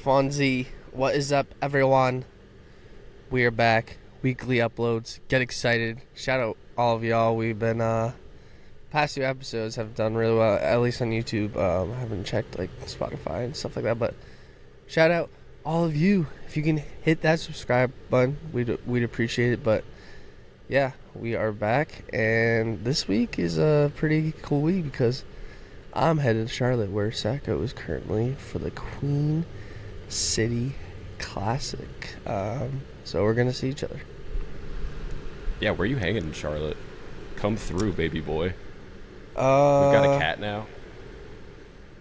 Funsie. What is up, everyone? We are back. Weekly uploads. Get excited. Shout out all of y'all. We've been, past few episodes have done really well, at least on YouTube. I haven't checked, like, Spotify and stuff like that, but shout out all of you. If you can hit that subscribe button, we'd appreciate it, but yeah, we are back, and this week is a pretty cool week because I'm headed to Charlotte, where Sajko is currently for the Queen City Classic. So we're gonna see each other. Yeah, where are you hanging in Charlotte? Come through, baby boy. We've got a cat now.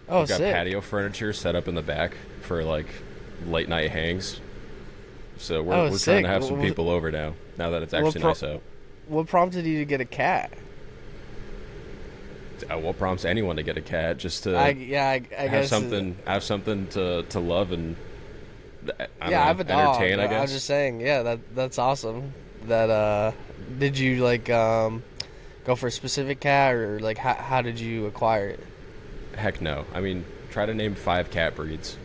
Oh, We've got sick. patio furniture set up in the back for like late night hangs. So we're trying sick. to have some people over now that it's actually nice out. What prompted you to get a cat? What prompts anyone to get a cat? Just to I have guess something to love and I have a dog. entertain. I guess. I was just saying, yeah, that's awesome. That did you like go for a specific cat, or like how did you acquire it? Heck no. I mean, try to name 5 cat breeds.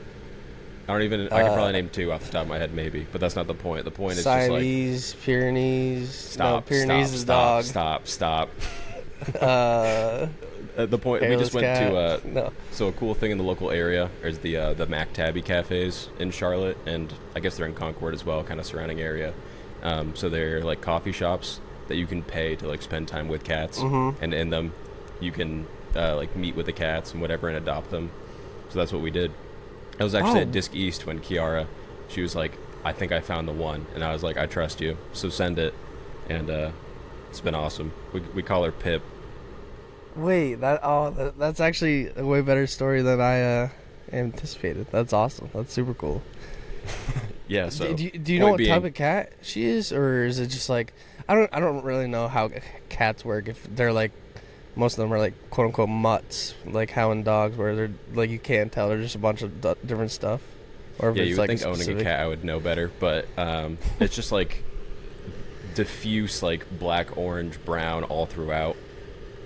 I could probably name 2 off the top of my head, maybe, but that's not the point. The point is Siamese, just like Pyrenees. Pyrenees is dog. Stop. The point, we Hairless just went cat. to No. So a cool thing in the local area is the Mac Tabby cafes in Charlotte, and I guess they're in Concord as well, kind of surrounding area. So they're like coffee shops that you can pay to like spend time with cats, and in them you can like meet with the cats and whatever and adopt them. So that's what we did. I was actually at Disc East when Kiara, she was like, I think I found the one, and I was like, I trust you, so send it. And it's been awesome. We call her Pip. Wait, that's actually a way better story than I anticipated. That's awesome. That's super cool. Yeah. So do you know what type of cat she is, or is it just like I don't really know how cats work. If they're like, most of them are like quote unquote mutts, like hound dogs, where they're like you can't tell they're just a bunch of different stuff. Or if yeah, it's you would like think owning a cat I would know better, but it's just like diffuse, like black, orange, brown all throughout.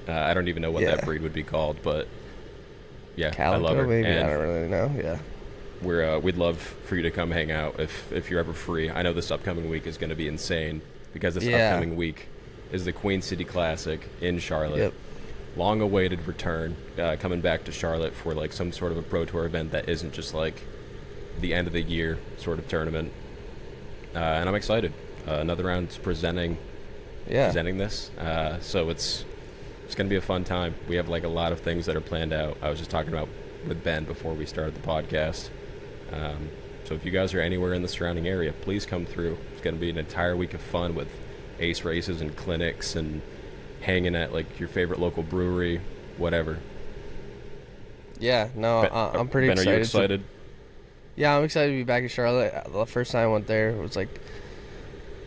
I don't even know what that breed would be called, but yeah, Calico, I love her. maybe. And I don't really know. Yeah, we'd love for you to come hang out if you're ever free. I know this upcoming week is going to be insane because this upcoming week is the Queen City Classic in Charlotte. Yep. Long-awaited return, coming back to Charlotte for like some sort of a Pro Tour event that isn't just like the end of the year sort of tournament. And I'm excited. Another round's presenting this. So it's going to be a fun time. We have like a lot of things that are planned out. I was just talking about with Ben before we started the podcast. So if you guys are anywhere in the surrounding area, please come through. It's going to be an entire week of fun with ace races and clinics and hanging at like your favorite local brewery, whatever. Yeah. No, I'm pretty Ben, excited. Are you excited? Yeah, I'm excited to be back in Charlotte. The first time I went there was like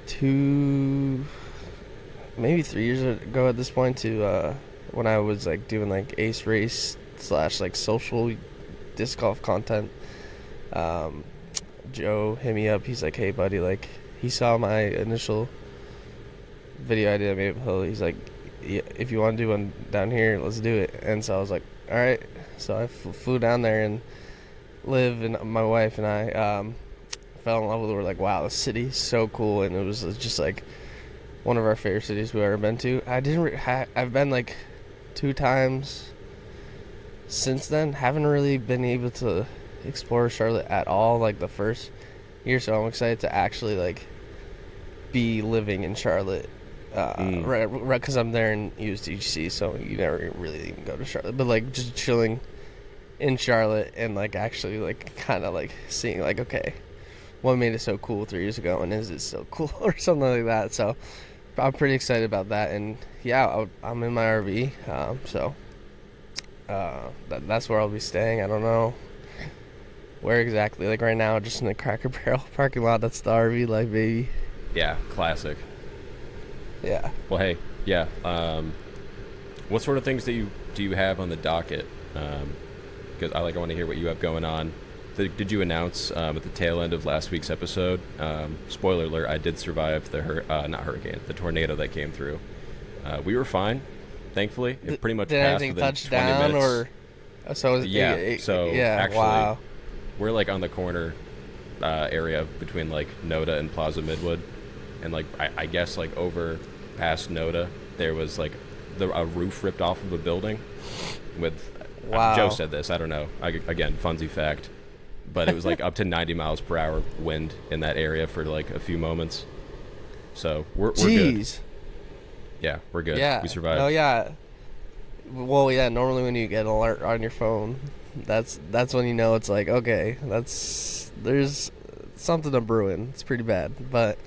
2, maybe 3 years ago at this point, to when I was like doing like ace race / like social disc golf content. Joe hit me up. He's like, hey buddy, like he saw my initial video I did at Maple Hill. He's like, yeah, if you want to do one down here, let's do it. And so I was like, all right. So I flew down there, and Liv and my wife and I fell in love with it. We're like, wow, the city's so cool, and it was just like one of our favorite cities we've ever been to. I've been like 2 times since then. Haven't really been able to explore Charlotte at all like the first year, so I'm excited to actually like be living in Charlotte. Right, because I'm there in USDGC, so you never really even go to Charlotte, but like just chilling in Charlotte and like actually like kind of like seeing like, okay, what made it so cool 3 years ago, and is it still cool or something like that. So I'm pretty excited about that. And yeah, I'm in my RV, so that's where I'll be staying. I don't know where exactly, like right now just in the Cracker Barrel parking lot. That's the RV life, baby. Yeah, classic. Yeah. Well, hey, yeah. What sort of things do you have on the docket? Because I want to hear what you have going on. Did you announce at the tail end of last week's episode? Spoiler alert: I did survive the tornado that came through. We were fine, thankfully. It pretty much did passed anything within touch 20 down, minutes. or so? Yeah. So yeah. actually, Wow. we're like on the corner area between like Noda and Plaza Midwood, and like I guess like over past Noda there was like a roof ripped off of a building with Wow. Joe said this, I don't know, again Funsie fact, but it was like up to 90 miles per hour wind in that area for like a few moments. So we're good. Jeez. Yeah, we're good. Yeah. We survived. Oh yeah. Well, yeah. Normally, when you get an alert on your phone, that's when you know it's like, okay, there's something to brewing. It's pretty bad, but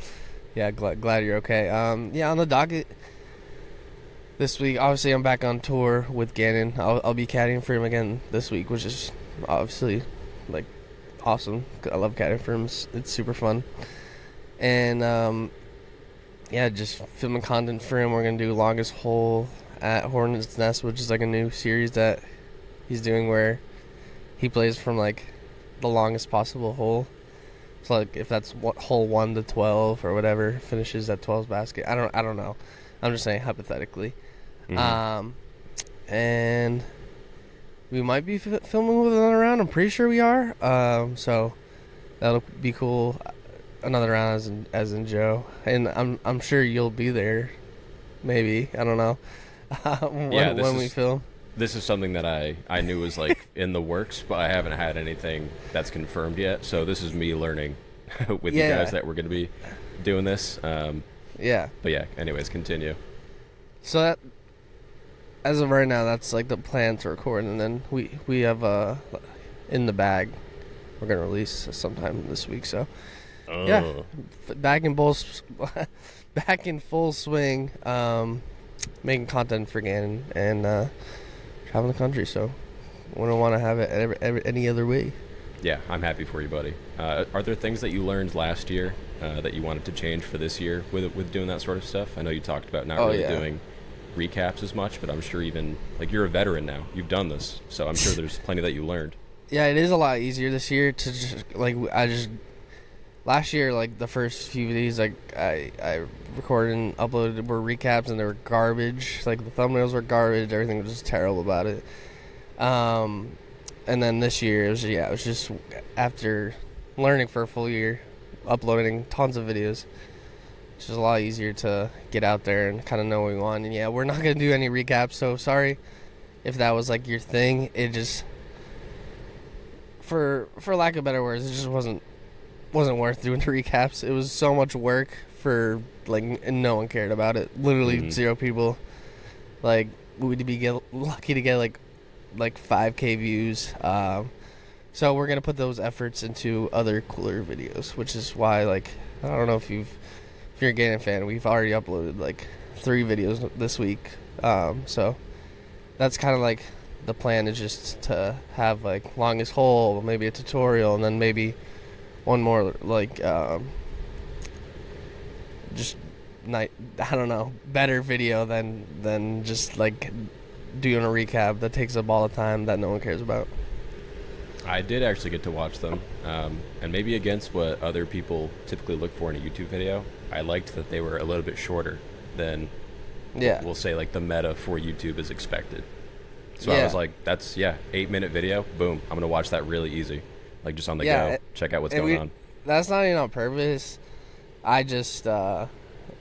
yeah, glad you're okay. Yeah, on the docket this week, obviously, I'm back on tour with Gannon. I'll be caddying for him again this week, which is obviously like awesome. I love caddying for him. It's super fun, and yeah, just filming content for him. We're gonna do Longest Hole at Hornet's Nest, which is like a new series that he's doing where he plays from like the longest possible hole. So like if that's hole 1 to 12 or whatever, finishes at 12's basket. I don't know. I'm just saying hypothetically. Mm-hmm. And we might be filming with another round. I'm pretty sure we are. So that'll be cool. Another round as in Joe, and I'm sure you'll be there. Maybe, I don't know. when we film. This is something that I knew was like in the works, but I haven't had anything that's confirmed yet. So this is me learning with you guys that we're going to be doing this. Yeah. But yeah, anyways, continue. So that, as of right now, that's like the plan to record, and then we have in the bag. We're gonna release sometime this week. So yeah, back in full swing, making content for Gannon and traveling the country. So wouldn't want to have it any other way. Yeah, I'm happy for you, buddy. Are there things that you learned last year that you wanted to change for this year with doing that sort of stuff? I know you talked about not really doing recaps as much, but I'm sure even like you're a veteran now. You've done this, so I'm sure there's plenty that you learned. Yeah, it is a lot easier this year to just like last year, like the first few videos like I recorded and uploaded were recaps and they were garbage. Like the thumbnails were garbage. Everything was just terrible about it. And then this year it was just after learning for a full year, uploading tons of videos. It's just a lot easier to get out there and kind of know what we want. And yeah, we're not gonna do any recaps. So sorry if that was like your thing. It just, for lack of better words, it just wasn't worth doing the recaps. It was so much work for like, and no one cared about it. Literally zero people. Like we'd be lucky to get like 5K views. So we're gonna put those efforts into other cooler videos, which is why like I don't know if you're a Gannon fan, we've already uploaded like 3 videos this week. So that's kind of like the plan, is just to have like Longest Hole, maybe a tutorial, and then maybe one more like just I don't know, better video than just like doing a recap that takes up all the time that no one cares about. I did actually get to watch them, and maybe against what other people typically look for in a YouTube video, I liked that they were a little bit shorter than we'll say like the meta for YouTube is expected. So I was like, that's 8-minute video, boom, I'm gonna watch that really easy, like just on the go, check out what's going on. That's not even on purpose. I just am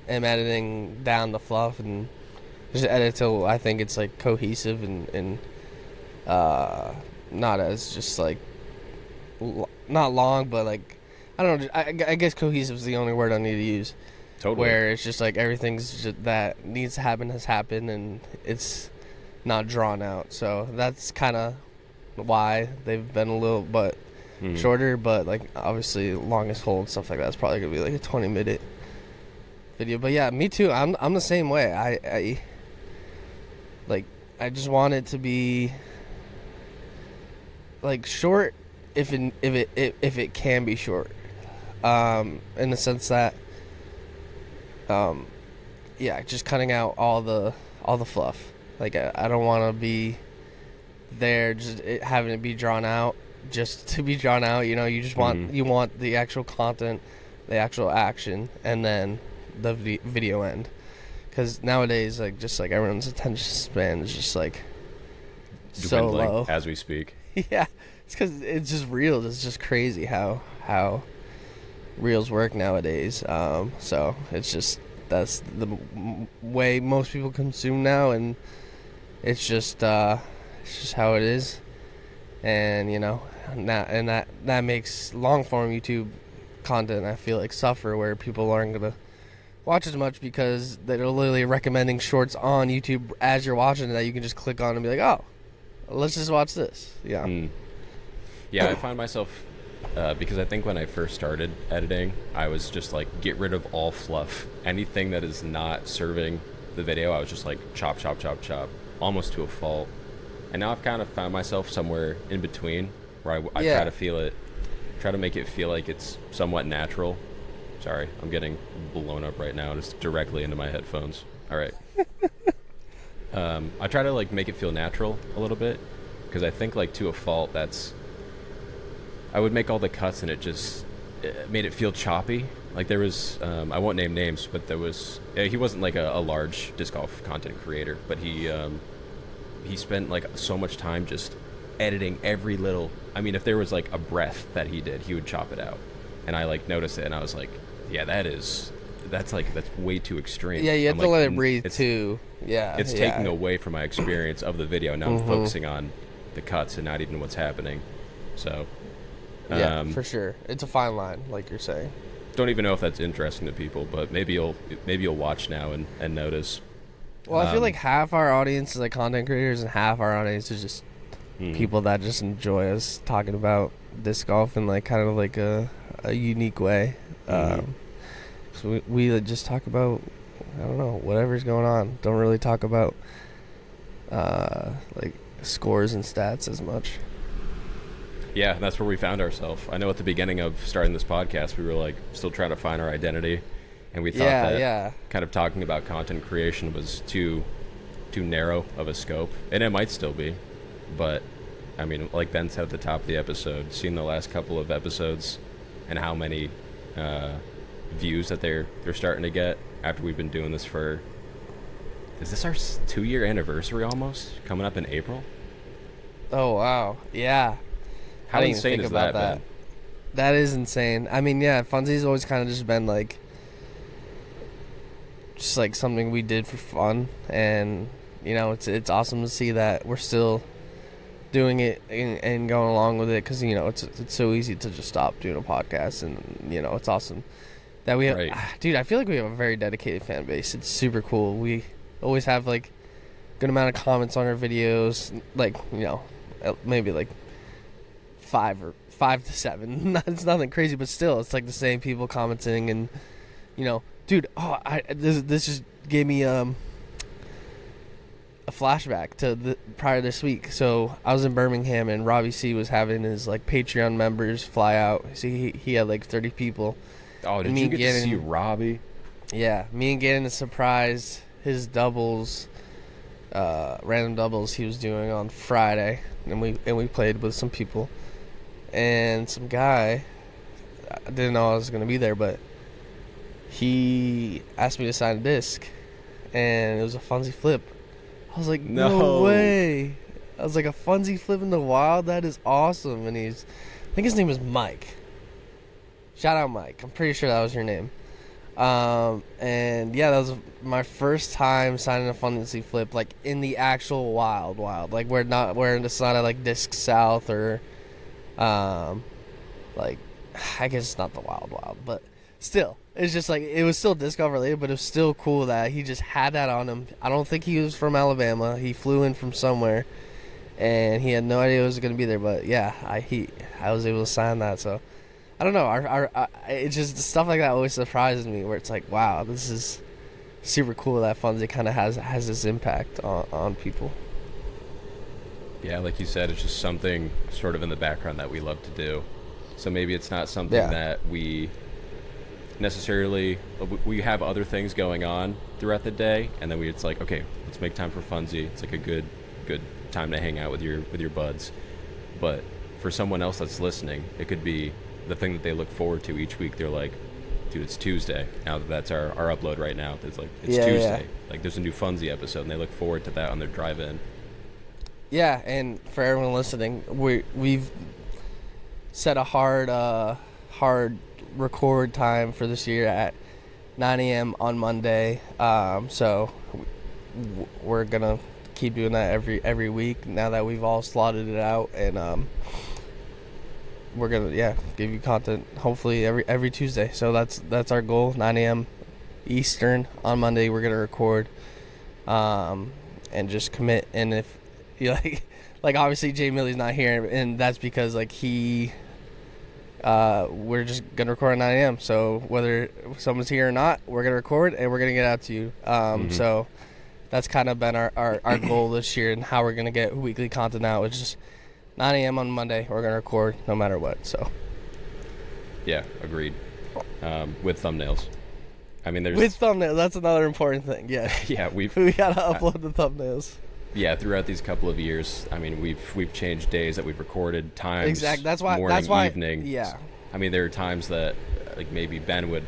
editing down the fluff and just edit till I think it's like cohesive and not as just like not long, but like I don't know. I guess cohesive is the only word I need to use. Totally. Where it's just like everything's just that needs to happen has happened, and it's not drawn out. So that's kind of why they've been a little but shorter. But like obviously Longest Hole and stuff like that's probably gonna be like a 20-minute video. But yeah, me too. I'm the same way. I just want it to be like short if it can be short, in the sense that just cutting out all the fluff. Like I don't want to be there just having it be drawn out just to be drawn out. You know, you just want you want the actual content, the actual action, and then the video end. Because nowadays, like just like everyone's attention span is just like so low as we speak. Yeah, It's because it's just reels. It's just crazy how reels work nowadays. So it's just that's the way most people consume now, and it's just how it is. And that makes long form YouTube content, I feel like, suffer, where people aren't gonna watch as much because they're literally recommending shorts on YouTube as you're watching it that you can just click on and be like, oh, let's just watch this. Yeah. Yeah, I find myself because I think when I first started editing, I was just like, get rid of all fluff. Anything that is not serving the video, I was just like chop, chop, chop, chop, almost to a fault. And now I've kind of found myself somewhere in between, where I try to make it feel like it's somewhat natural. Sorry, I'm getting blown up right now, and it's directly into my headphones. All right. I try to like make it feel natural a little bit, because I think like to a fault I would make all the cuts and it made it feel choppy. Like there was, I won't name names, but there was, he wasn't like a large disc golf content creator, but he spent like so much time just editing every little, I mean, if there was like a breath that he did, he would chop it out. And I like noticed it, and I was like, yeah, that's way too extreme. Yeah, you have to let it breathe too. Yeah. It's taking away from my experience of the video. Now I'm focusing on the cuts and not even what's happening. So yeah, for sure. It's a fine line, like you're saying. Don't even know if that's interesting to people, but maybe you'll watch now and notice. Well, I feel like half our audience is like content creators, and half our audience is just people that just enjoy us talking about disc golf in like kind of like a unique way. So we just talk about, I don't know, whatever's going on. Don't really talk about like scores and stats as much. Yeah, that's where we found ourselves. I know at the beginning of starting this podcast, we were like still trying to find our identity, and we thought that kind of talking about content creation was too narrow of a scope, and it might still be. But I mean, like Ben said at the top of the episode, seeing the last couple of episodes and how many views that they're starting to get after we've been doing this for, is this our 2-year anniversary almost coming up in April? Oh wow, yeah. How insane is that, Ben? That is insane. I mean, yeah, Funsie's always kind of just been like, just like something we did for fun, and it's awesome to see that we're still doing it and going along with it, because it's so easy to just stop doing a podcast, and it's awesome that we have. Right. Dude, I feel like we have a very dedicated fan base. It's super cool. We always have like good amount of comments on our videos, like maybe like 5 to 7. It's nothing crazy, but still, it's like the same people commenting, and dude, this just gave me a flashback to prior this week. So I was in Birmingham, and Robbie C was having his like Patreon members fly out. See, he had like 30 people. Oh, did you get to see Robbie? Yeah, me and Gannon surprised his doubles, random doubles he was doing on Friday, and we played with some people. And some guy, I didn't know I was going to be there, but he asked me to sign a disc, and it was a Funsie flip. I was like, no way. I was like, a Funsie flip in the wild? That is awesome. And I think his name was Mike. Shout out Mike. I'm pretty sure that was your name. And yeah, that was my first time signing a Funsie flip, like in the actual wild. Like where it's not at like Disc South or like, I guess it's not the wild, but still, it's just like, it was still disc golf related, but it was still cool that he just had that on him. I don't think he was from Alabama. He flew in from somewhere, and he had no idea it was going to be there. But yeah, I was able to sign that. So I don't know. It's just stuff like that always surprises me, where it's like, wow, this is super cool that Funsie kind of has this impact on people. Yeah, like you said, it's just something sort of in the background that we love to do. So maybe it's not something that we necessarily, we have other things going on throughout the day, and then it's like, okay, let's make time for Funsie. It's like a good time to hang out with your buds. But for someone else that's listening, it could be the thing that they look forward to each week. They're like, dude, it's Tuesday. Now that's our upload right now. It's like, it's Tuesday. Yeah. Like there's a new Funsie episode, and they look forward to that on their drive-in. Yeah, and for everyone listening, we've set a hard record time for this year at 9 a.m. on Monday. So we're gonna keep doing that every week now that we've all slotted it out, and we're gonna give you content hopefully every Tuesday. So that's our goal. 9 a.m. Eastern on Monday. We're gonna record, and just commit. And if you like obviously Jay Millie's not here, and that's because like we're just gonna record at 9 a.m. So whether someone's here or not, we're gonna record and we're gonna get out to you. So that's kind of been our goal this year, and how we're gonna get weekly content out, which is 9 a.m. on Monday. We're gonna record no matter what. So yeah, agreed. With thumbnails. I mean, there's with thumbnails. That's another important thing. Yeah. Yeah, we gotta upload the thumbnails. Yeah, throughout these couple of years, I mean, we've changed days that we've recorded, times, exactly. That's why. morning, evening. Yeah. I mean, there are times that like maybe Ben would,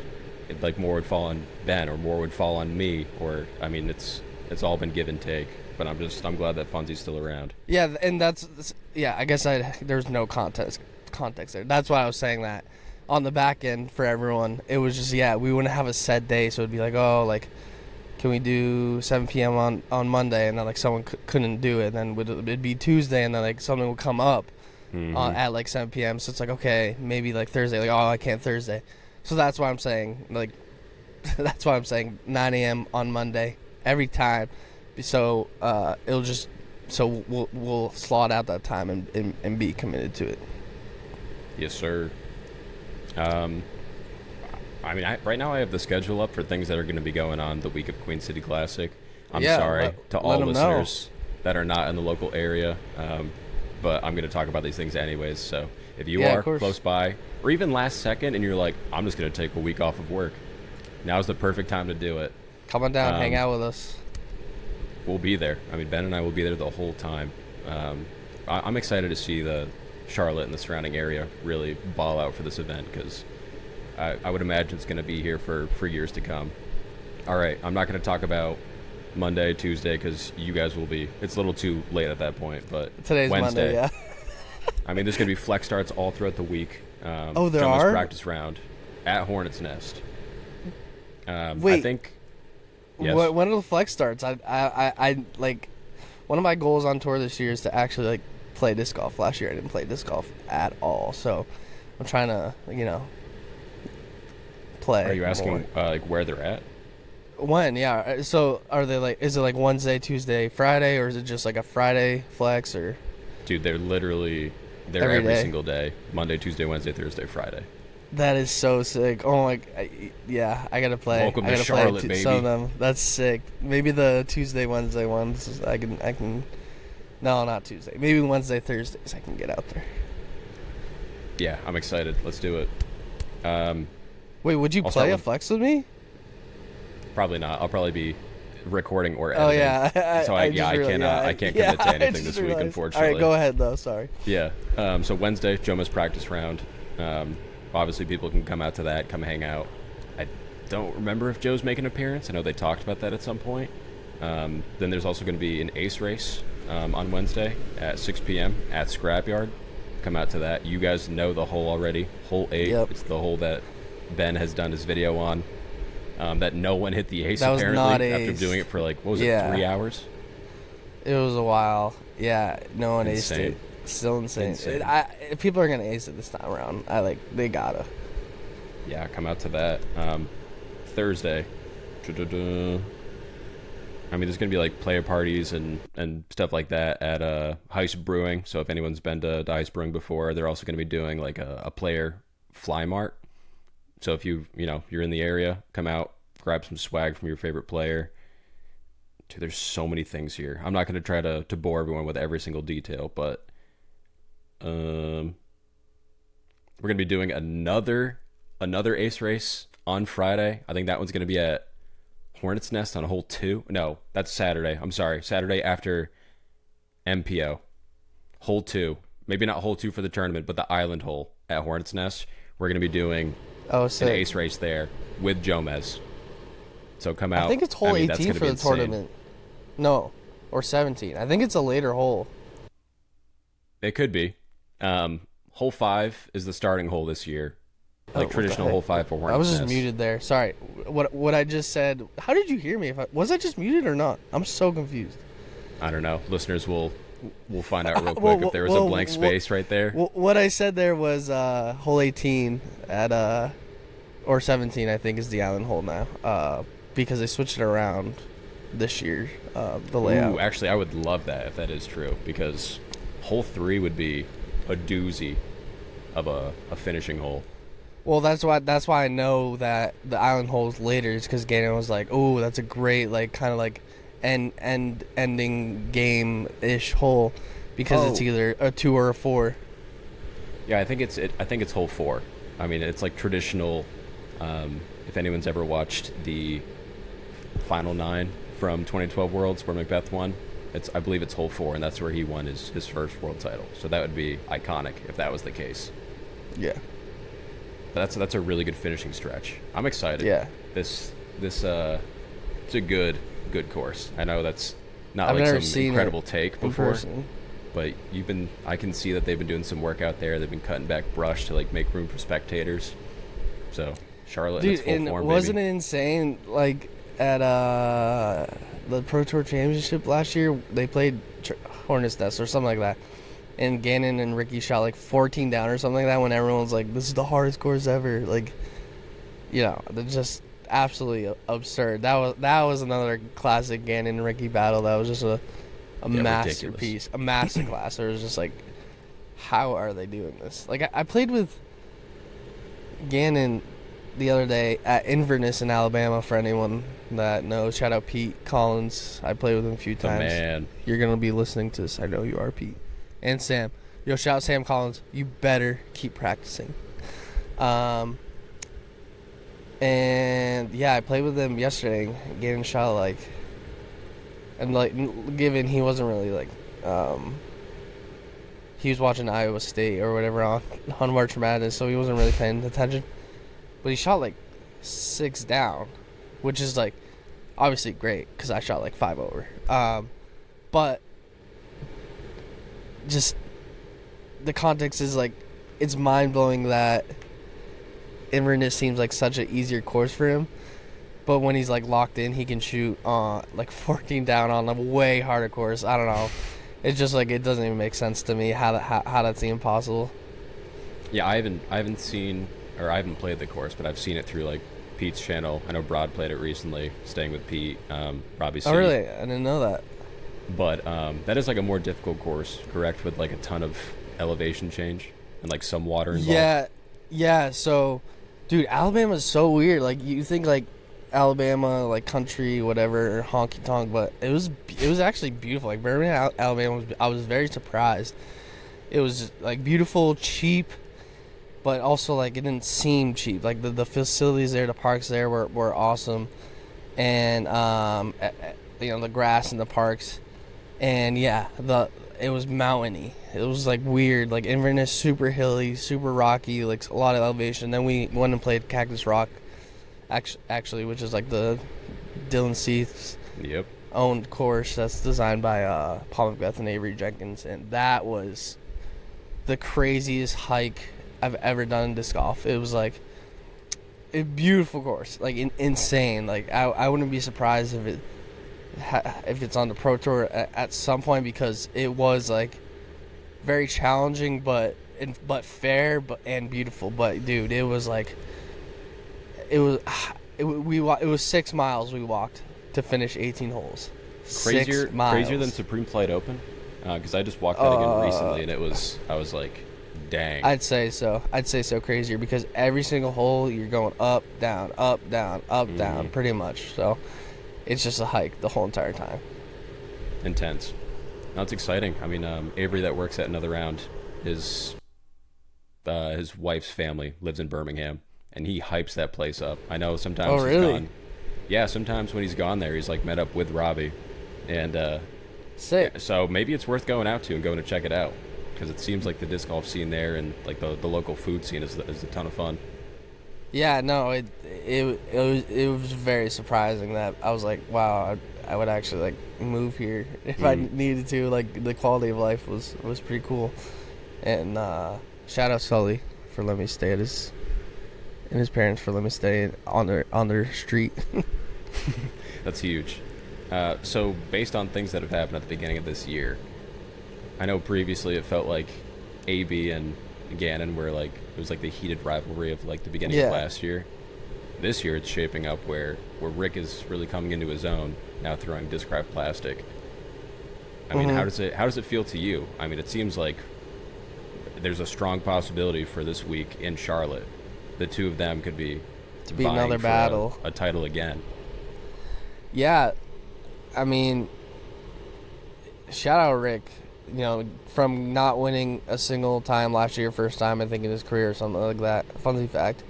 like more would fall on Ben or more would fall on me, or I mean, it's all been give and take. But I'm glad that Funsie's still around. Yeah, and I guess there's no context there. That's why I was saying that. On the back end for everyone, it was just we wouldn't have a set day, so it'd be like, oh, like, can we do 7 p.m. on Monday, and then like someone couldn't do it, and then it'd be Tuesday, and then like something would come up at like 7 p.m. So it's like, okay, maybe like Thursday, like, oh, I can't Thursday. So that's why I'm saying 9 a.m. on Monday every time. So we'll slot out that time and be committed to it. Yes, sir. I mean, right now I have the schedule up for things that are going to be going on the week of Queen City Classic. I'm sorry to all listeners that are not in the local area, but I'm going to talk about these things anyways. So if you are close by, or even last second, and you're like, I'm just going to take a week off of work, now's the perfect time to do it. Come on down, hang out with us. We'll be there. I mean, Ben and I will be there the whole time. I'm excited to see the Charlotte and the surrounding area really ball out for this event, because I would imagine it's going to be here for years to come. All right, I'm not going to talk about Monday, Tuesday, because you guys will be. It's a little too late at that point, but today's Wednesday. Monday, yeah. I mean, there's going to be flex starts all throughout the week. There Jonas are? Practice round at Hornets Nest. Wait. I think. Yes. When are the flex starts? I like, one of my goals on tour this year is to actually like play disc golf. Last year I didn't play disc golf at all, so I'm trying to play. Are you asking like where they're at? When? Yeah. So are they like? Is it like Wednesday, Tuesday, Friday, or is it just like a Friday flex? Or Dude, they're literally every single day. Monday, Tuesday, Wednesday, Thursday, Friday. that is so sick. Oh my, I gotta play. Welcome I to gotta Charlotte, play baby. some of them. That's sick. Maybe the Tuesday, Wednesday ones. I can. No, not Tuesday. Maybe Wednesday, Thursdays. I can get out there. Yeah, I'm excited. Let's do it. Wait, would you I'll play start a with- flex with me? Probably not. I'll probably be recording or Oh editing. yeah. So I can't commit to anything this week, unfortunately. All right, go ahead though. Sorry. Yeah. So Wednesday, Jomas practice round. Obviously, people can come out to that, come hang out. I don't remember if Joe's making an appearance. I know they talked about that at some point. Then there's also going to be an ace race on Wednesday at 6 p.m. at Scrapyard. Come out to that. You guys know the hole already. Hole 8. Yep. It's the hole that Ben has done his video on. That no one hit the ace That was apparently not after ace. doing it for like, what was it, 3 hours? It was a while. Yeah, no one aced Insane. it. Still insane. Insane. If people are gonna ace it this time around, they gotta. Yeah, come out to that. Thursday. I mean, there's going to be like player parties and stuff like that at Heist Brewing. So if anyone's been to Heist Brewing before, they're also going to be doing like a player fly mart. So if you're in the area, come out, grab some swag from your favorite player. Dude, there's so many things here. I'm not going to try to bore everyone with every single detail, but we're going to be doing another ace race on Friday. I think that one's going to be at Hornets Nest on hole 2. No, that's Saturday. I'm sorry. Saturday after MPO. Hole 2. Maybe not hole 2 for the tournament, but the island hole at Hornets Nest. We're going to be doing an ace race there with Jomez. So come out. I think it's hole 18 that's for the insane. tournament. No, or 17. I think it's a later hole. It could be. Hole 5 is the starting hole this year. Oh, Like what the traditional heck? hole 5 for I was Hornets just Nest. muted there. Sorry. What I just said. How did you hear me? Was I just muted or not? I'm so confused. I don't know. Listeners will find out real Well, quick if there was a blank well, space right there. what I said there was hole 18 at or 17 I think is the island hole now. Because they switched it around this year. The layout. Ooh, actually, I would love that if that is true, because hole 3 would be a doozy of a finishing hole. Well, that's why I know that the island hole's later is because Gannon was like, "Oh, that's a great like kind of like ending game ish hole because it's Oh. either a 2 or a 4." Yeah, I think it's hole 4. I mean, it's like traditional. If anyone's ever watched the Final 9 from 2012 Worlds where Macbeth won, I believe it's hole 4, and that's where he won his first world title. So that would be iconic if that was the case. Yeah. But that's a really good finishing stretch. I'm excited. Yeah. This it's a good course. I know that's not I've like never some seen incredible it take in before, person. but I can see that they've been doing some work out there. They've been cutting back brush to like make room for spectators. So Charlotte in Dude, its full and form, wasn't baby. it insane? Like at the Pro Tour Championship last year, they played Hornets Nest or something like that, and Gannon and Ricky shot like 14 down or something like that. When everyone's like, "This is the hardest course ever," like, they're just absolutely absurd. That was another classic Gannon and Ricky battle. That was just a Yeah, masterpiece, a masterclass. It was just like, how are they doing this? Like I played with Gannon the other day at Inverness in Alabama. For anyone that knows, shout out Pete Collins. I played with him a few The times. man. You're gonna be listening to this. I know you are, Pete, and Sam. Yo, shout out Sam Collins. You better keep practicing. And yeah, I played with him yesterday. Gannon shot like, and like, given he wasn't really like, he was watching Iowa State or whatever on March Madness, so he wasn't really paying attention. But he shot like 6 down, which is like obviously great because I shot like 5 over. But just the context is like, it's mind blowing that Inverness seems like such an easier course for him. But when he's like locked in, he can shoot like 14 down on a way harder course. I don't know. It's just like, it doesn't even make sense to me how that's even possible. Yeah, I haven't seen, or I haven't played the course, but I've seen it through like Pete's channel. I know Broad played it recently, staying with Pete, Robbie C. Oh really? I didn't know that. But that is like a more difficult course, correct? With like a ton of elevation change and like some water involved. Yeah. So, dude, Alabama's so weird. Like, you think like Alabama, like country, whatever, honky tonk, but it was actually beautiful. Like Birmingham, Alabama, I was very surprised. It was like beautiful, cheap, but also like it didn't seem cheap. Like the facilities there, the parks there were awesome, and the grass in the parks, and yeah, it was mountainy. It was like weird, like Inverness, super hilly, super rocky, like a lot of elevation. Then we went and played Cactus Rock, actually, which is like the Dylan Seath's Yep. owned course that's designed by Paul Macbeth and Avery Jenkins, and that was the craziest hike I've ever done in disc golf. It was like a beautiful course, like insane. Like I wouldn't be surprised if it's on the Pro Tour at some point, because it was like very challenging, but fair, and beautiful. But dude, it was like it was 6 miles we walked to finish 18 holes. Crazier 6 miles. crazier than Supreme Flight Open, because I just walked that again recently, and I was like, dang. I'd say so crazier, because every single hole you're going up, down, up, down, up, down, pretty much. So it's just a hike the whole entire time. Intense. Now it's exciting. I mean, Avery that works at Another Round, his wife's family lives in Birmingham, and he hypes that place up. I know sometimes Oh, really? he's gone. Yeah, sometimes when he's gone there, he's like met up with Robbie, and Sick. so maybe it's worth going out to and going to check it out, because it seems like the disc golf scene there and like the local food scene is a ton of fun. Yeah, no, it was very surprising that I was like, wow, I would actually like move here if I needed to. Like the quality of life was pretty cool. And shout out Sully for letting me stay at his, and his parents for letting me stay on their street. That's huge. So based on things that have happened at the beginning of this year, I know previously it felt like AB and Gannon were like, it was like the heated rivalry of like the beginning of last year. This year it's shaping up where Rick is really coming into his own, now throwing disc-wrapped plastic. I mean, how does it feel to you? I mean, it seems like there's a strong possibility for this week in Charlotte. The two of them could be another battle, a title again. Yeah, I mean, shout out Rick. You know, from not winning a single time last year, first time I think in his career or something like that. Funny fact.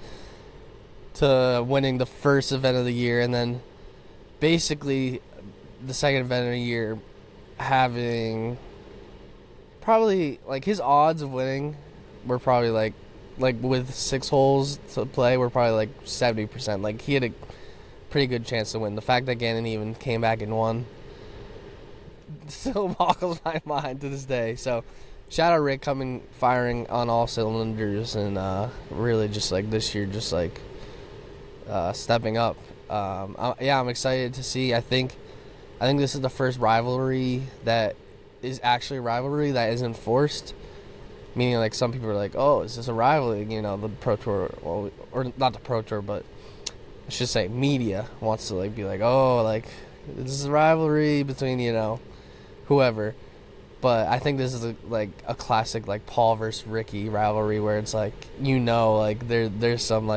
To winning the first event of the year, and then basically the second event of the year having probably like his odds of winning were probably like with 6 holes to play were probably like 70%. Like he had a pretty good chance to win. The fact that Gannon even came back and won still boggles my mind to this day. So shout out Rick firing on all cylinders, and really just like this year just like stepping up. I'm excited to see. I think this is the first rivalry that is actually a rivalry that isn't forced. Meaning, like, some people are like, "Oh, is this a rivalry?" You know, the Pro Tour, well, or not the Pro Tour, but I should say media wants to like be like, "Oh, like this is a rivalry between whoever." But I think this is a classic like Paul versus Ricky rivalry where it's like like there's some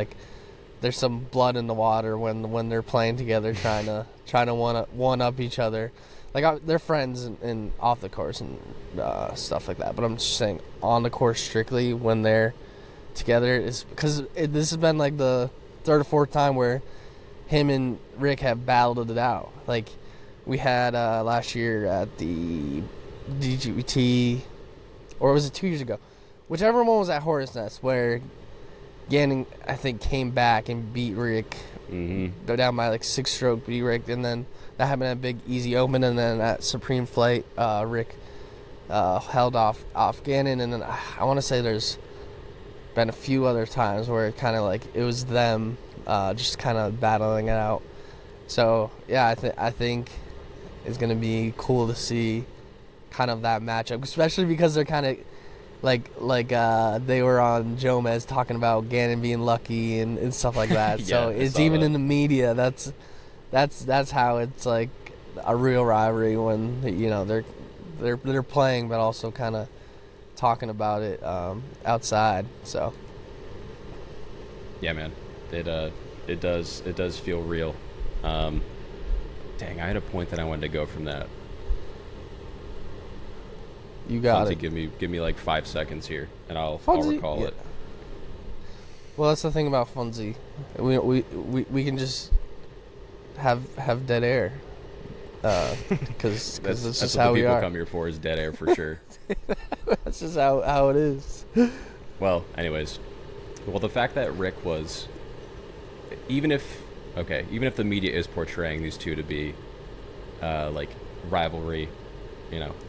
blood in the water when they're playing together, trying to one up each other. Like they're friends and off the course and stuff like that. But I'm just saying on the course strictly when they're together is because this has been like the third or fourth time where him and Rick have battled it out. Like we had last year at the DGT, or was it 2 years ago? Whichever one was at Hornet's Nest where Gannon, I think, came back and beat Rick. Go down by like 6-stroke, beat Rick, and then that happened at Big Easy Open, and then at Supreme Flight, Rick held off Gannon, and then I want to say there's been a few other times where it kind of like it was them just kind of battling it out. So yeah, I think it's gonna be cool to see kind of that matchup, especially because they're kind of like they were on Jomez talking about Gannon being lucky and stuff like that. Yeah, so it's even in the media. That's how it's like a real rivalry when they're playing, but also kind of talking about it outside. So yeah, man, it does feel real. Dang, I had a point that I wanted to go from that. You got Funsie, it. give me like 5 seconds here, and I'll recall it. Well, that's the thing about Funsie. We can just have dead air, because that's just how we are. That's what people come here for, is dead air for sure. That's just how it is. Well, anyways, the fact that Rick was, even if the media is portraying these two to be like rivalry.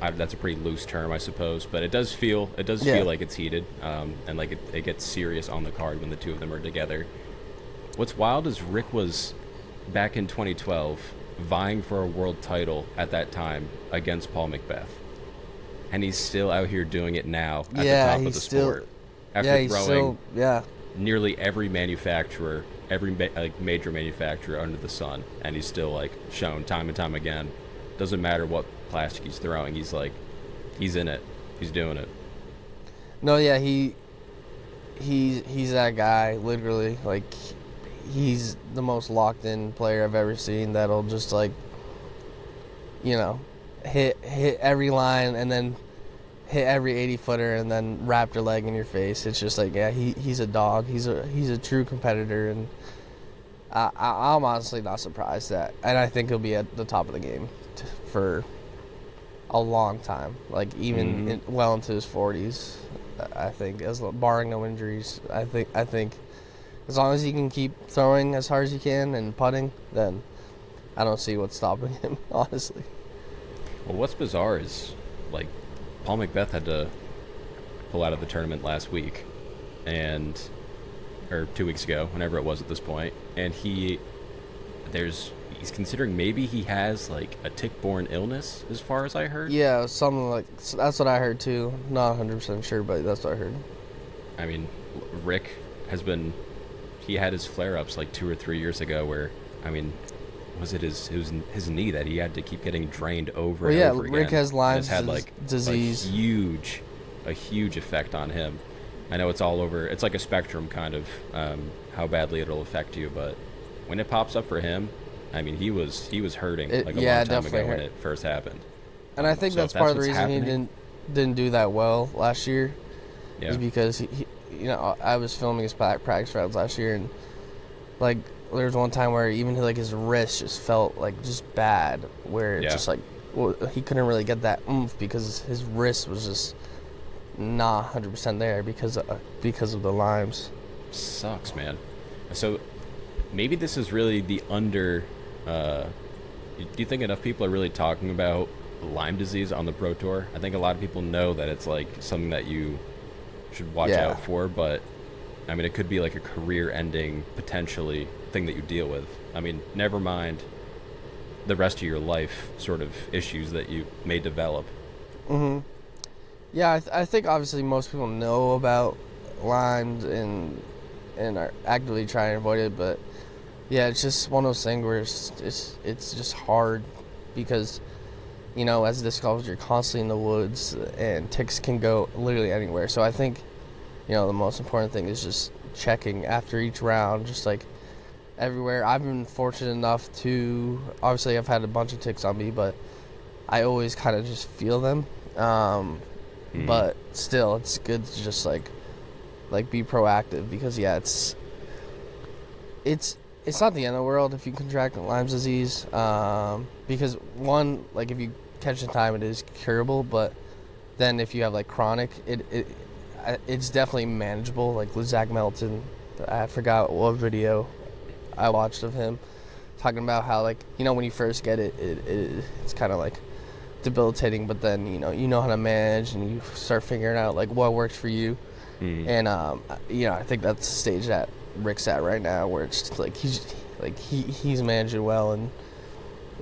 That's a pretty loose term, I suppose, but it does feel like it's heated, and like it gets serious on the card when the two of them are together. What's wild is Rick was back in 2012 vying for a world title at that time against Paul Macbeth, and he's still out here doing it now at the top of the sport after throwing nearly every manufacturer, major manufacturer under the sun, and he's still like shown time and time again. Doesn't matter what plastic he's throwing, he's in it, he's doing it. No, yeah, he's that guy, literally. Like, he's the most locked in player I've ever seen that'll just like hit every line and then hit every 80-footer and then wrap your leg in your face. It's just like, yeah, he's a dog. He's a true competitor, and I'm honestly not surprised and I think he'll be at the top of the game for a long time, like even well into his 40s. I think, barring no injuries, I think as long as he can keep throwing as hard as he can and putting, then I don't see what's stopping him, honestly. Well, what's bizarre is, like, Paul Macbeth had to pull out of the tournament last week, or 2 weeks ago, whenever it was at this point, and he's considering maybe he has, like, a tick-borne illness, as far as I heard. Yeah, something like that's what I heard too. Not 100% sure, but that's what I heard. I mean, Rick he had his flare-ups like 2 or 3 years ago where, I mean, was it his knee that he had to keep getting drained over and over again? Rick has Lyme's had like disease. A huge effect on him. I know it's all over. It's like a spectrum kind of how badly it'll affect you, but when it pops up for him, I mean, he was hurting like a long time ago when it first happened. And I think that's part of the reason he didn't do that well last year. Yeah. Is because he I was filming his practice rounds last year, and like there was one time where even like his wrist just felt like just bad, where it's just like he couldn't really get that oomph because his wrist was just not 100% there because of the Lyme's. Sucks, man. So maybe this is really the do you think enough people are really talking about Lyme disease on the Pro Tour? I think a lot of people know that it's like something that you should watch out for, but I mean, it could be like a career-ending, potentially, thing that you deal with. I mean, never mind the rest of your life sort of issues that you may develop. Mm-hmm. Yeah, I think obviously most people know about Lyme and are actively trying to avoid it, but yeah, it's just one of those things where it's just hard because, as disc golfers, you're constantly in the woods and ticks can go literally anywhere. So I think, the most important thing is just checking after each round, just like everywhere. I've been fortunate enough to, obviously I've had a bunch of ticks on me, but I always kind of just feel them. But still, it's good to just like be proactive because it's not the end of the world if you contract Lyme's disease, because one, like if you catch it in time, it is curable, but then if you have like chronic, it's definitely manageable. Like Zach Melton, I forgot what video I watched of him talking about how like when you first get it, it's kind of like debilitating, but then you know how to manage and you start figuring out like what works for you. And I think that's the stage that Rick's at right now, where it's just like he's managing well and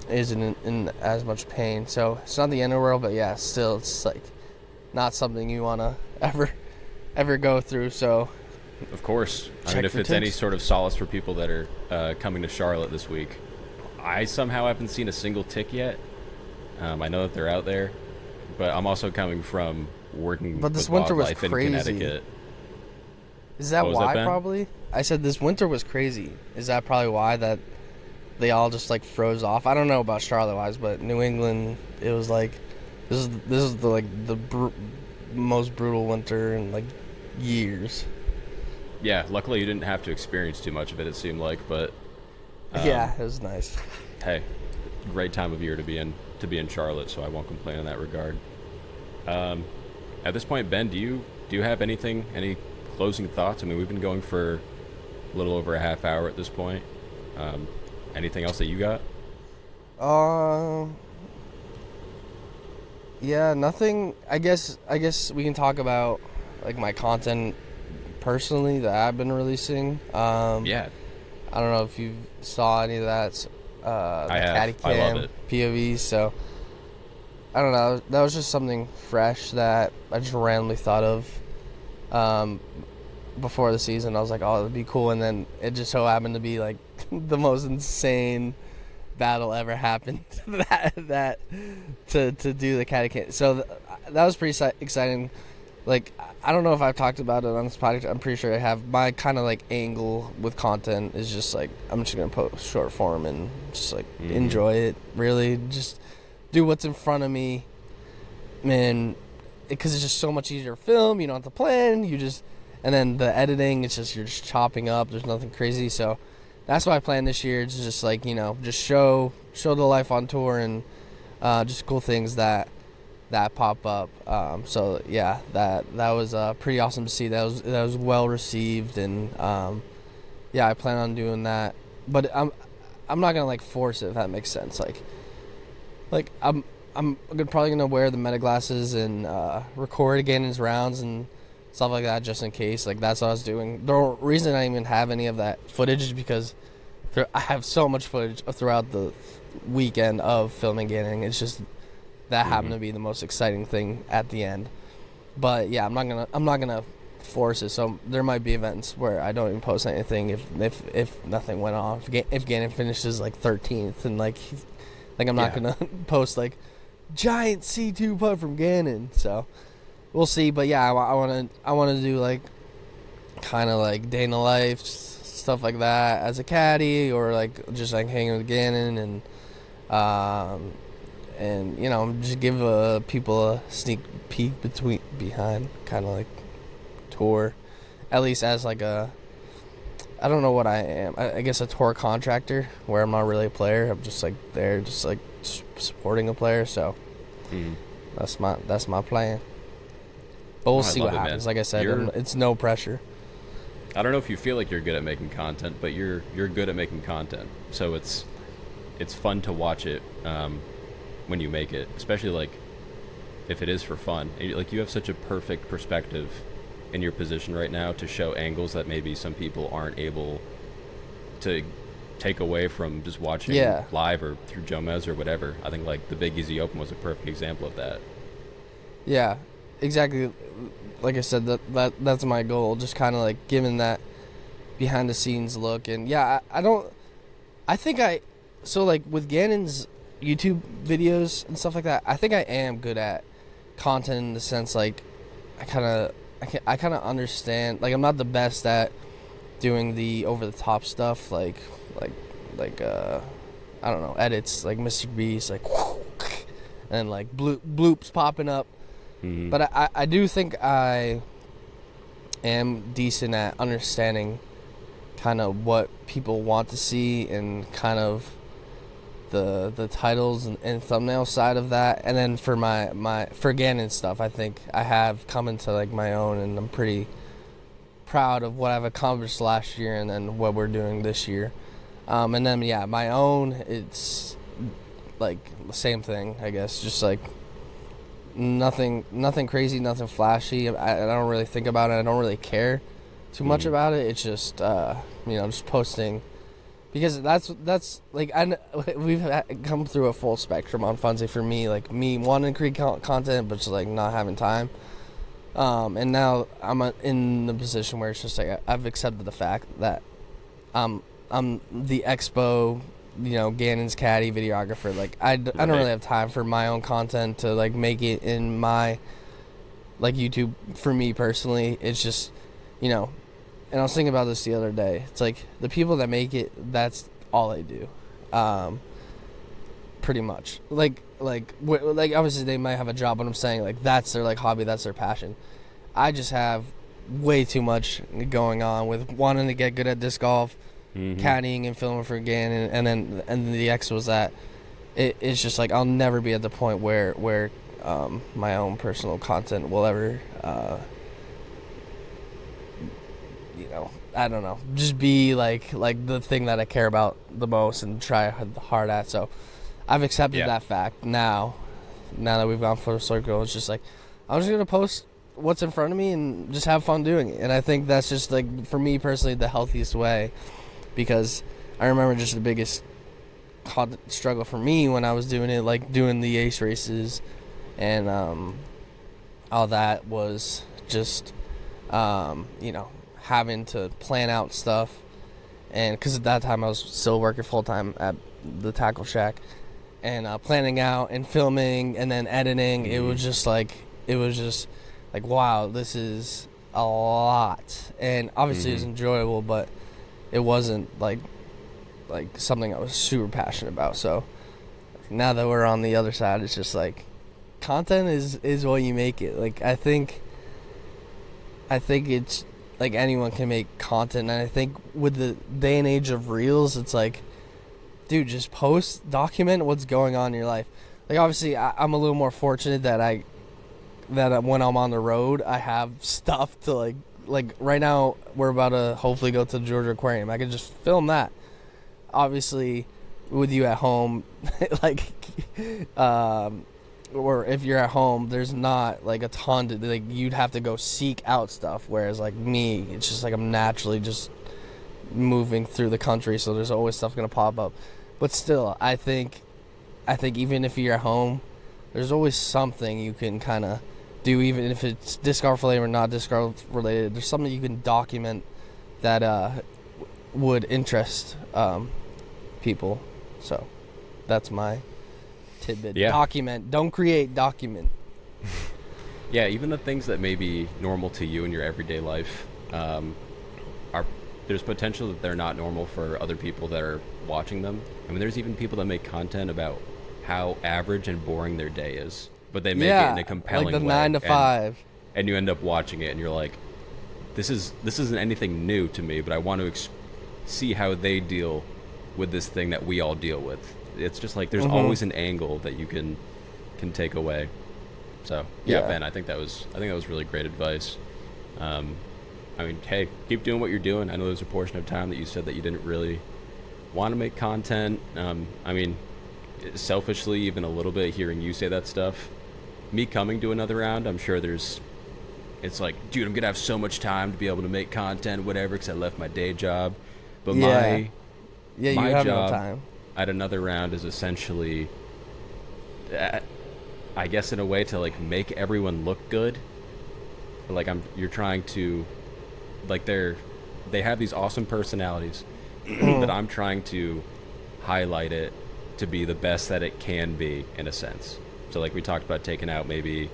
isn't in as much pain. So it's not the end of the world, but yeah, still it's like not something you want to ever go through. So of course, I mean, if it's any sort of solace for people that are coming to Charlotte this week, I somehow haven't seen a single tick yet. I know that they're out there, but I'm also coming from working but this with winter was wildlife crazy. in Connecticut. Is that why? That, probably. I said this winter was crazy. Is that probably why that they all just like froze off? I don't know about Charlotte wise, but New England, it was like this is the most brutal winter in like years. Yeah, luckily you didn't have to experience too much of it. It seemed like, but yeah, it was nice. Hey, great time of year to be in Charlotte, so I won't complain in that regard. At this point, Ben, do you have any closing thoughts? I mean, we've been going for a little over a half hour at this point. Anything else that you got? Yeah, nothing. I guess we can talk about like my content personally that I've been releasing. Yeah. I don't know if you saw any of that. I have. Caddy Cam, I love it. POV. So I don't know. That was just something fresh that I just randomly thought of before the season. I was like, oh, it'd be cool, and then it just so happened to be like the most insane battle ever happened. that to do the Caddy Cam. So that was pretty exciting. Like, I don't know if I've talked about it on this podcast. I'm pretty sure I have. My kind of like angle with content is just like I'm just gonna post short form and just like enjoy it. Really, just do what's in front of me, man. Because it's just so much easier to film. You don't have to plan. And then the editing, it's just you're just chopping up. There's nothing crazy. So that's what I plan this year. It's just like just show the life on tour and just cool things that pop up. So yeah, that was pretty awesome to see. That was well received, and yeah, I plan on doing that. But I'm not gonna like force it, if that makes sense. Like I'm probably gonna wear the meta glasses and record again his rounds and stuff like that, just in case. Like, that's what I was doing. The reason I even have any of that footage is because I have so much footage throughout the weekend of filming Gannon. It's just that happened to be the most exciting thing at the end. But yeah, I'm not gonna force it. So there might be events where I don't even post anything if nothing went off. If Gannon finishes like 13th and like I'm not gonna post like giant C2 putt from Gannon. So we'll see. But yeah, I want to do like kind of like day in the life stuff like that as a caddy, or like just like hanging with Gannon and you know, just give people a sneak peek behind kind of like tour, at least as like a, I don't know what I am. I guess a tour contractor, where I'm not really a player. I'm just like there, just like supporting a player. So that's my plan. But we'll see what happens. Like I said, it's no pressure. I don't know if you feel like you're good at making content, but you're good at making content. So it's fun to watch it when you make it, especially like if it is for fun. Like, you have such a perfect perspective in your position right now to show angles that maybe some people aren't able to take away from just watching live or through Jomez or whatever. I think like the Big Easy Open was a perfect example of that. Yeah, exactly. Like I said, that's my goal, just kind of like giving that behind the scenes look. And yeah, so like with Gannon's YouTube videos and stuff like that, I think I am good at content in the sense like I kind of understand. Like, I'm not the best at doing the over the top stuff like I don't know, edits like Mr. Beast, like and like bloops popping up. But I do think I am decent at understanding kind of what people want to see and kind of the titles and thumbnail side of that. And then for for Gannon stuff, I think I have come into like my own, and I'm pretty proud of what I've accomplished last year and then what we're doing this year. And then yeah, my own, it's like the same thing, I guess, just like nothing crazy, nothing flashy. I don't really think about it. I don't really care too much about it. It's just just posting, because that's like we've come through a full spectrum on Funsie for me. Like, me wanting to create content, but just like not having time. And now I'm in the position where it's just like I've accepted the fact that I'm the expo, Gannon's caddy videographer. Like, I don't really have time for my own content to like make it in my like YouTube. For me personally, it's just, and I was thinking about this the other day. It's like the people that make it, that's all they do, pretty much. Like obviously they might have a job, but I'm saying like that's their like hobby, that's their passion. I just have way too much going on with wanting to get good at disc golf, caddying and filming for Gannon, and then the X was that it's just like I'll never be at the point where my own personal content will ever I don't know, just be like the thing that I care about the most and try hard at. So I've accepted that fact now that we've gone full circle. It's just like I'm just gonna post what's in front of me and just have fun doing it. And I think that's just like, for me personally, the healthiest way, because I remember just the biggest struggle for me when I was doing it, like doing the ace races and all that, was just having to plan out stuff. And because at that time I was still working full-time at the Tackle Shack, and planning out and filming and then editing, it was just like wow, this is a lot. And obviously it was enjoyable, but it wasn't like something I was super passionate about. So now that we're on the other side, it's just like content is what you make it. Like, I think it's like anyone can make content, and I think with the day and age of reels, it's like, dude, just post, document what's going on in your life. Like, obviously I'm a little more fortunate that when I'm on the road, I have stuff to like right now we're about to hopefully go to the Georgia Aquarium. I can just film that. Obviously with you at home, like, or if you're at home, there's not like a ton to like. You'd have to go seek out stuff. Whereas like me, it's just like I'm naturally just moving through the country, so there's always stuff gonna pop up. But still, I think even if you're at home, there's always something you can kind of do, even if it's disc golf related or not disc golf related. There's something you can document that would interest people. So that's my tidbit. Yeah. Document. Don't create, document. Yeah, even the things that may be normal to you in your everyday life are there's potential that they're not normal for other people that are watching them. I mean, there's even people that make content about how average and boring their day is, but they make it in a compelling way. Like the 9 to 5. And you end up watching it, and you're like, this isn't anything new to me, but I want to see how they deal with this thing that we all deal with. It's just like there's always an angle that you can take away. So yeah, Ben, I think that was really great advice. I mean, hey, keep doing what you're doing. I know there's a portion of time that you said that you didn't really want to make content. I mean, selfishly, even a little bit, hearing you say that stuff, me coming to another round, I'm sure it's like, dude, I'm gonna have so much time to be able to make content, whatever, because I left my day job. But my you have job no time at another round is essentially, I guess, in a way to like make everyone look good. Like you're trying to, like they have these awesome personalities that I'm trying to highlight it to be the best that it can be, in a sense. So like we talked about taking out maybe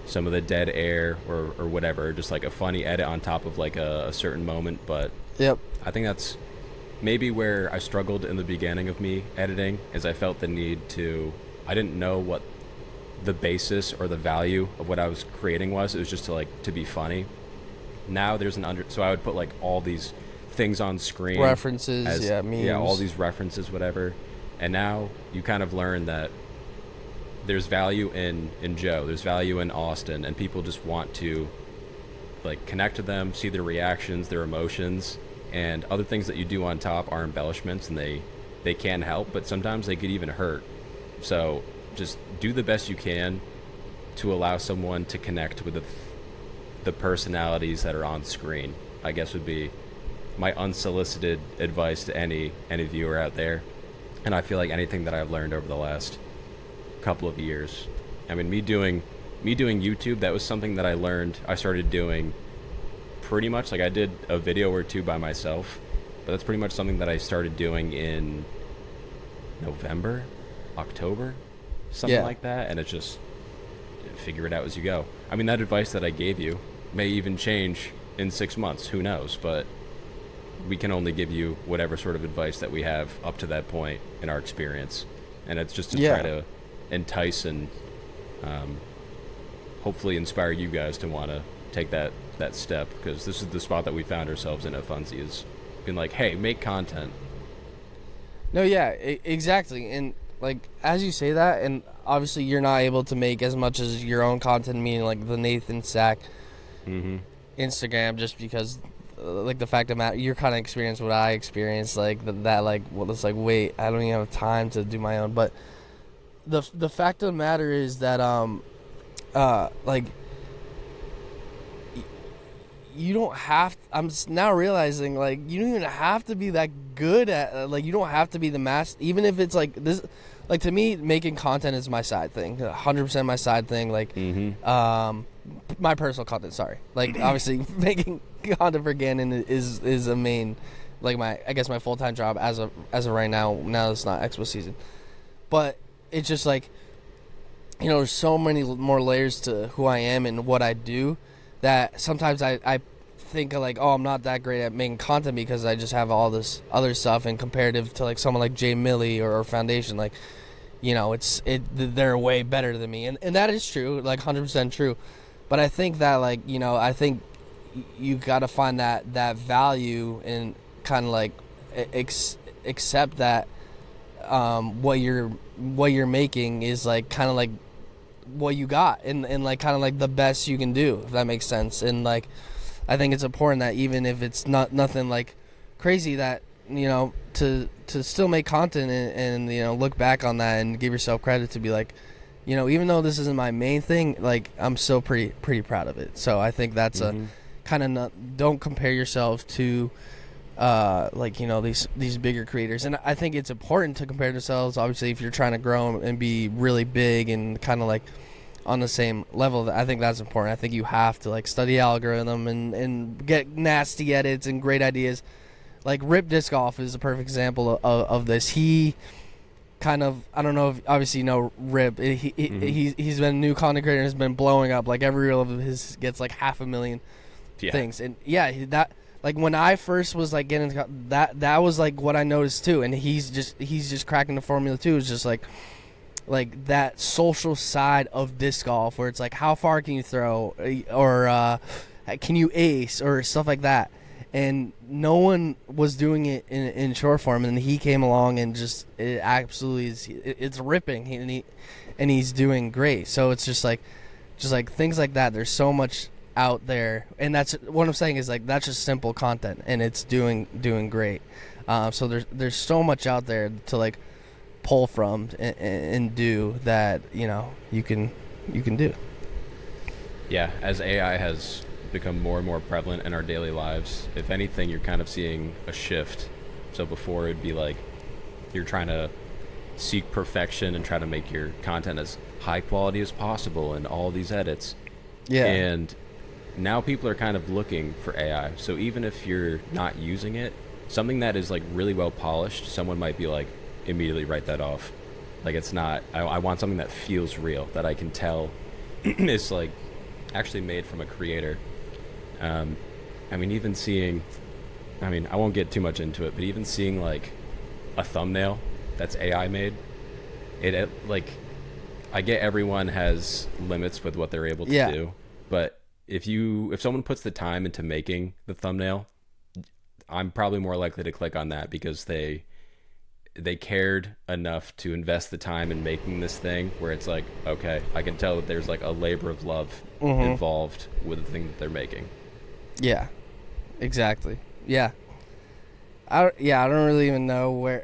some of the dead air or whatever, just like a funny edit on top of like a certain moment. But I think that's maybe where I struggled in the beginning of me editing, is I felt the need I didn't know what the basis or the value of what I was creating was. It was just to be funny. Now there's so I would put like all these things on screen, references, memes, all these references, whatever. And now you kind of learn that there's value in Joe, there's value in Austin, and people just want to like connect to them, see their reactions, their emotions, and other things that you do on top are embellishments, and they can help, but sometimes they could even hurt. So just do the best you can to allow someone to connect with the personalities that are on screen, I guess would be my unsolicited advice to any viewer out there. And I feel like anything that I've learned over the last couple of years, I mean, me doing YouTube, that was something that I started doing pretty much, like I did a video or two by myself, but that's pretty much something that I started doing in November, October, something like that. And it's just figure it out as you go. I mean, that advice that I gave you may even change in 6 months, who knows, but we can only give you whatever sort of advice that we have up to that point in our experience. And it's just to try to entice and hopefully inspire you guys to want to take that step, because this is the spot that we found ourselves in at Funsie, is being like, hey, make content. No, exactly. And like, as you say that, and obviously you're not able to make as much as your own content, meaning like the Nathan Sack Instagram, just because like the fact of matter, you're kind of experienced what I experienced, like that like, well, it's like, wait, I don't even have time to do my own. But the fact of the matter is that like, you don't have I'm now realizing, like, you don't even have to be that good at like, you don't have to be the master, even if it's like this. Like, to me, making content is my side thing, 100% my side thing. Like, my personal content. Sorry, like obviously making content for Gannon is a main, like my full time job as of right now. Now it's not Expo season, but it's just like, you know, there's so many more layers to who I am and what I do, that sometimes I think like, oh, I'm not that great at making content because I just have all this other stuff, and comparative to like someone like Jay Millie or Foundation, like, you know, they're way better than me, and that is true, like 100% true. But I think that, like, you know, I think you got to find that value and kind of like accept that what you're making is like kind of like what you got, and like kind of like the best you can do, if that makes sense. And like, I think it's important that even if it's not nothing like crazy, that to still make content and look back on that and give yourself credit to be like, even though this isn't my main thing, like I'm still pretty proud of it. So I think that's a kind of don't compare yourself to these bigger creators. And I think it's important to compare yourselves, obviously, if you're trying to grow and be really big and kind of like on the same level. I think that's important. I think you have to like study algorithm and get nasty edits and great ideas. Like Rip Disc Golf is a perfect example of this. He kind of, I don't know if obviously Rip. He's been a new content creator and has been blowing up. Like every reel of his gets like 500,000 things. And that like when I first was like getting into that was like what I noticed too. And he's just cracking the formula too. It's just like that social side of disc golf where it's like how far can you throw or can you ace or stuff like that. And no one was doing it in short form, and he came along and just it absolutely is. It's ripping, and he's doing great. So it's just like things like that. There's so much out there, and that's what I'm saying is like that's just simple content, and it's doing great. So there's so much out there to like pull from and do that. You can do. Yeah, as AI has become more and more prevalent in our daily lives, if anything, you're kind of seeing a shift. So before it'd be like you're trying to seek perfection and try to make your content as high quality as possible and all these edits. Yeah. And now people are kind of looking for AI. So even if you're not using it, something that is like really well polished, someone might be like, immediately write that off. Like it's not, I want something that feels real, that I can tell is like actually made from a creator. I mean, even seeing, I won't get too much into it, but even seeing like a thumbnail that's AI made, it like, I get everyone has limits with what they're able to do, but if someone puts the time into making the thumbnail, I'm probably more likely to click on that because they cared enough to invest the time in making this thing where it's like, okay, I can tell that there's like a labor of love involved with the thing that they're making. Yeah, exactly. Yeah. I don't really even know where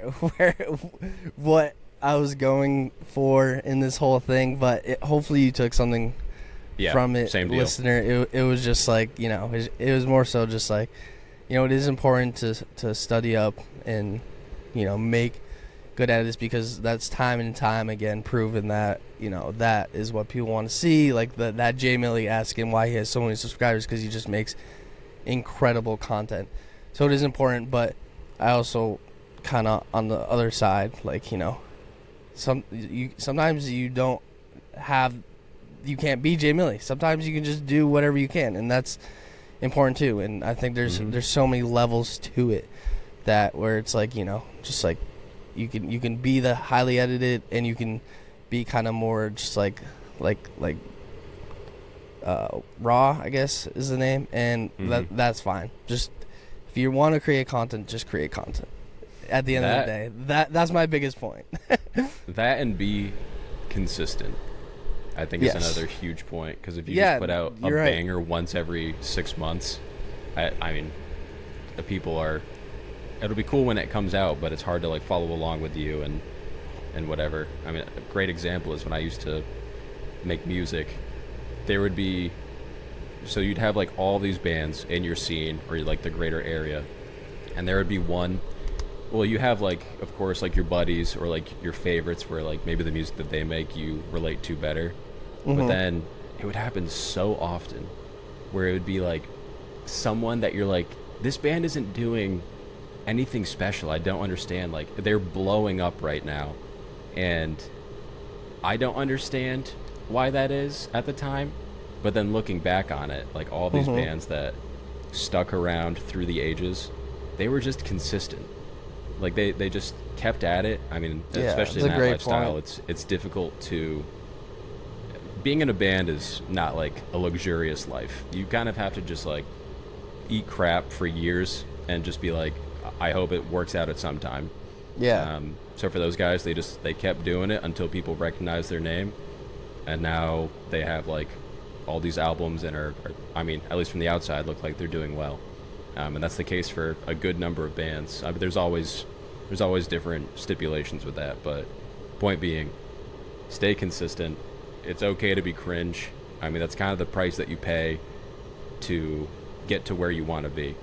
what I was going for in this whole thing, but hopefully you took something from it, same deal. Listener. It was just like, it was more so just like, it is important to study up and, make good edits because that's time and time again proven that, that is what people want to see. Like that Jay Millie asking why he has so many subscribers because he just makes incredible content. So it is important, but I also kind of on the other side, like, sometimes you can't be Jay Millie. Sometimes you can just do whatever you can, and that's important too. And I think there's so many levels to it that where it's like, just like you can be the highly edited and you can be kind of more just like raw, I guess is the name, and that's fine. Just if you want to create content, just create content. At the end of the day, that's my biggest point. That and be consistent, I think, is another huge point. Because if you just put out a banger once every 6 months, I mean, the people are. It'll be cool when it comes out, but it's hard to like follow along with you and whatever. I mean, a great example is when I used to make music. There would be, so you'd have like all these bands in your scene or like the greater area, and there would be one. Well, you have like, of course, like your buddies or like your favorites where like maybe the music that they make you relate to better. But then it would happen so often where it would be like someone that you're like, this band isn't doing anything special. I don't understand. Like they're blowing up right now, and I don't understand why that is at the time. But then looking back on it, like all these bands that stuck around through the ages, they were just consistent. Like they just kept at it. I mean, especially in that lifestyle, it's difficult to. Being in a band is not like a luxurious life. You kind of have to just like eat crap for years and just be like, I hope it works out at some time. Yeah. So for those guys, they kept doing it until people recognized their name, and now they have like all these albums and are I mean, at least from the outside, look like they're doing well. and that's the case for a good number of bands. I mean, there's always different stipulations with that, but point being, stay consistent. It's okay to be cringe. I mean, that's kind of the price that you pay to get to where you want to be.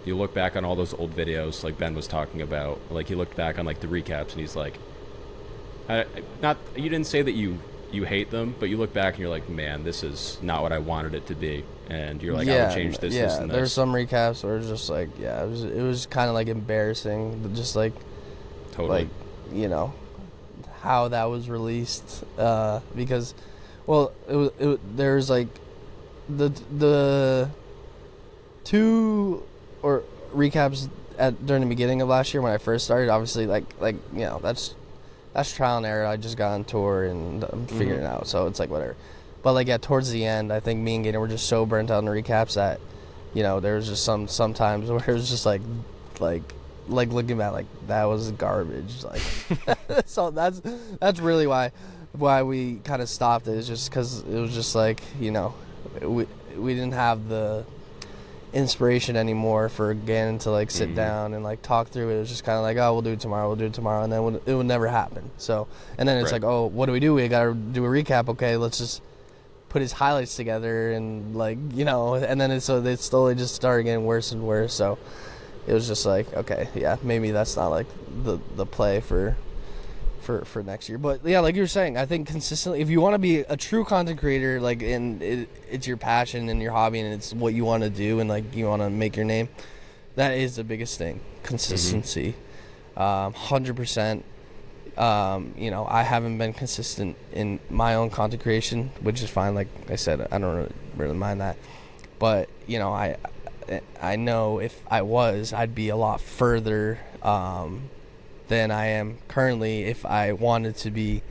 You look back on all those old videos like Ben was talking about, like he looked back on like the recaps and he's like, you didn't say that you hate them, but you look back and you're like, man, this is not what I wanted it to be. And you're like, I would change this, this, and this. There's some recaps where it's just like, it was kind of like embarrassing, just like, totally, like, you know, how that was released, because, well, there's like the two or recaps during the beginning of last year when I first started. Obviously, like you know, that's trial and error. I just got on tour and I'm figuring it out, so it's like whatever. But like towards the end, I think me and Gator were just so burnt out on the recaps that, you know, there was just sometimes where it was just like looking at like that was garbage. Like, so that's really why we kind of stopped it. Is just because it was just like, you know, we didn't have the inspiration anymore for Gannon to like sit down and like talk through it. It was just kind of like, oh, we'll do it tomorrow, and then it would never happen. So, and then it's like, oh, what do? We gotta do a recap. Okay, let's just put his highlights together and like, you know, and then they slowly just started getting worse and worse. So it was just like, okay, yeah, maybe that's not like the play for next year. But yeah, like you were saying, I think consistently, if you want to be a true content creator, like, and it's your passion and your hobby and it's what you want to do and like you want to make your name, that is the biggest thing. Consistency. 100%. You know, I haven't been consistent in my own content creation, which is fine. Like I said, I don't really mind that. But, you know, I know if I was, I'd be a lot further than I am currently if I wanted to be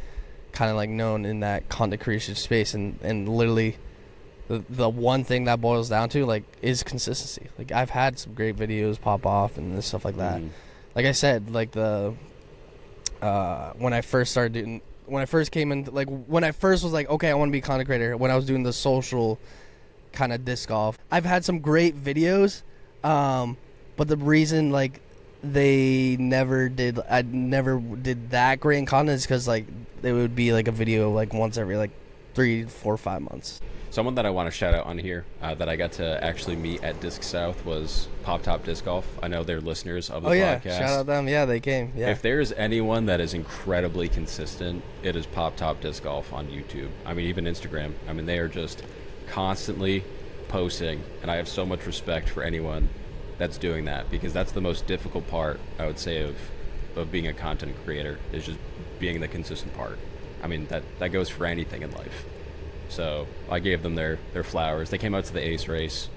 kind of like known in that content creation space. And literally the one thing that boils down to like is consistency. Like I've had some great videos pop off and stuff like that. Like I said, like when I first came in, like when I first was like, okay, I want to be a content creator, when I was doing the social kind of disc golf, I've had some great videos, but the reason like I never did that great in content is because like it would be like a video like once every like 3, 4, 5 months. Someone that I want to shout out on here that I got to actually meet at Disc South was Pop Top Disc Golf. I know they're listeners of the podcast. Shout out them. Yeah, they came. Yeah. If there is anyone that is incredibly consistent, it is Pop Top Disc Golf on YouTube. I mean, even Instagram. I mean, they are just constantly posting, and I have so much respect for anyone that's doing that, because that's the most difficult part, I would say, of being a content creator, is just being the consistent part. I mean, that goes for anything in life. So I gave them their flowers. They came out to the Ace race.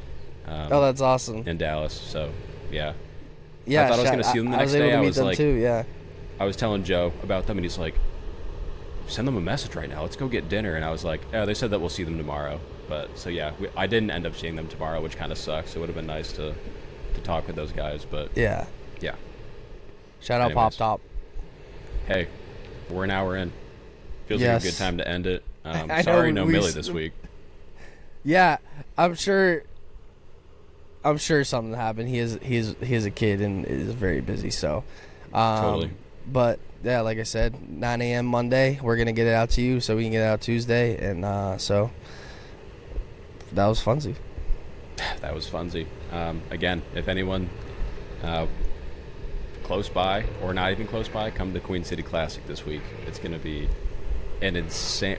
Oh, that's awesome. In Dallas. So yeah. Yeah. I thought I was going to see them the next day. I was like, too, yeah. I was telling Joe about them, and he's like, "Send them a message right now. Let's go get dinner." And I was like, "Oh, they said that we'll see them tomorrow." But so yeah, I didn't end up seeing them tomorrow, which kind of sucks. It would have been nice to talk with those guys, but yeah. Shout out Pop Top. Hey, we're an hour in. Feels like a good time to end it. Sorry, no Millie this week. Yeah, I'm sure something happened. He is a kid and is very busy. So, totally. But yeah, like I said, 9 a.m. Monday, we're gonna get it out to you, so we can get it out Tuesday. And so that was Funsie. That was Funsie. Again, if anyone close by or not even close by, come to Queen City Classic this week. It's gonna be an insane.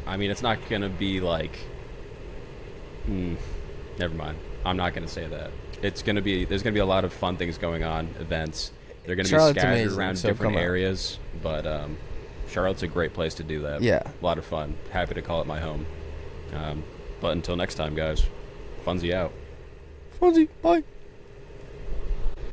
I mean, it's not going to be like... never mind. I'm not going to say that. There's going to be a lot of fun things going on, events. They're going to be scattered around different areas. But Charlotte's a great place to do that. Yeah. A lot of fun. Happy to call it my home. But until next time, guys, Funsie out. Funsie, bye.